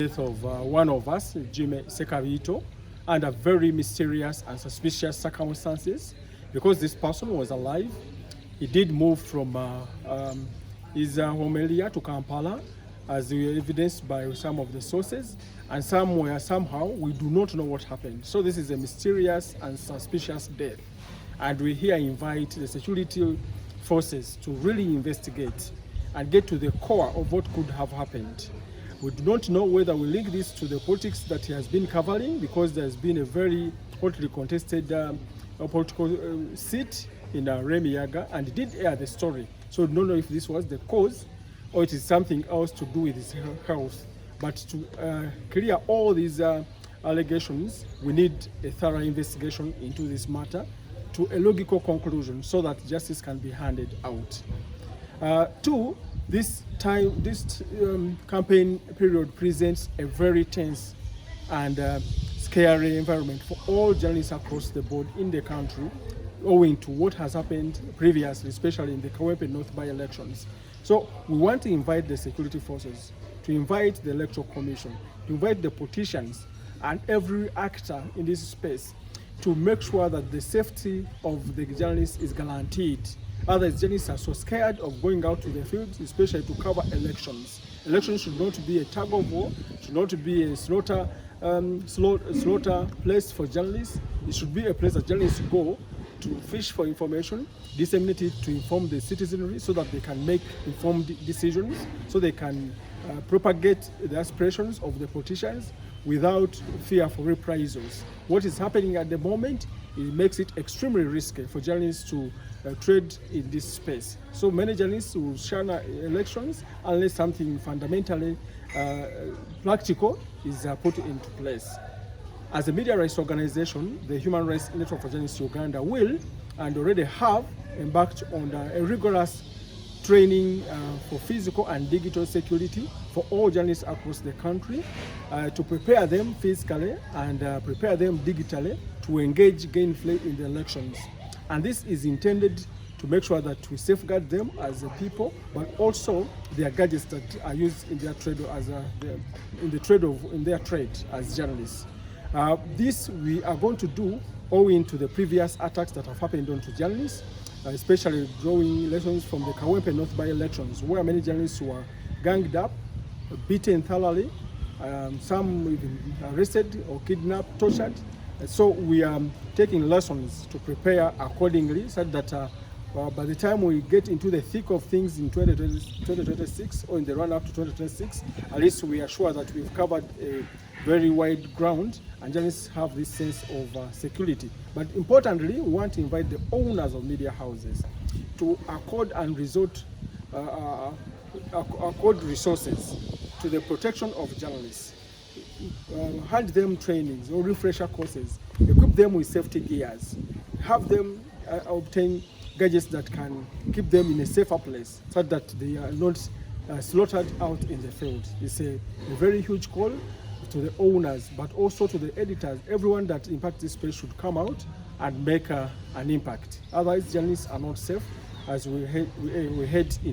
Death of one of us, Jimmy Ssekabito, under very mysterious and suspicious circumstances. Because this person was alive, he did move from his home area to Kampala, as evidenced by some of the sources, and somewhere, somehow, we do not know what happened. So this is a mysterious and suspicious death. And we here invite the security forces to really investigate and get to the core of what could have happened. We do not know whether we link this to the politics that he has been covering, because there's been a very hotly contested political seat in Remiyaga, and he did air the story. So we don't know if this was the cause or it is something else to do with his health. But to clear all these allegations, we need a thorough investigation into this matter to a logical conclusion so that justice can be handed out. Two, this campaign period presents a very tense and scary environment for all journalists across the board in the country, owing to what has happened previously, especially in the Kawempe North by-elections. So we want to invite the security forces, to invite the Electoral Commission, to invite the politicians and every actor in this space to make sure that the safety of the journalists is guaranteed. Other journalists are so scared of going out to the field, especially to cover elections. Elections should not be a tug of war, should not be a slaughter place for journalists. It should be a place that journalists go to fish for information, disseminate it to inform the citizenry so that they can make informed decisions, so they can propagate the aspirations of the politicians without fear for reprisals. What is happening at the moment, it makes it extremely risky for journalists to trade in this space. So many journalists will shun elections unless something fundamentally practical is put into place. As a media rights organization, the Human Rights Network for Journalists Uganda will and already have embarked on a rigorous training for physical and digital security for all journalists across the country to prepare them physically and prepare them digitally to engage gainfully in the elections. And this is intended to make sure that we safeguard them as a people, but also their gadgets that are used in their trade in their trade as journalists. This we are going to do owing to the previous attacks that have happened onto journalists, especially drawing lessons from the Kawempe North by-elections, where many journalists were ganged up, beaten thoroughly, some even arrested or kidnapped, tortured. So we are taking lessons to prepare accordingly, so that by the time we get into the thick of things in 2026 or in the run-up to 2026, at least we are sure that we've covered a very wide ground and journalists have this sense of security. But importantly, we want to invite the owners of media houses to accord resources to the protection of journalists. Hand them trainings or refresher courses, equip them with safety gears, have them obtain gadgets that can keep them in a safer place so that they are not slaughtered out in the field. It's a very huge call to the owners, but also to the editors. Everyone that impacts this space should come out and make an impact. Otherwise, journalists are not safe as we head in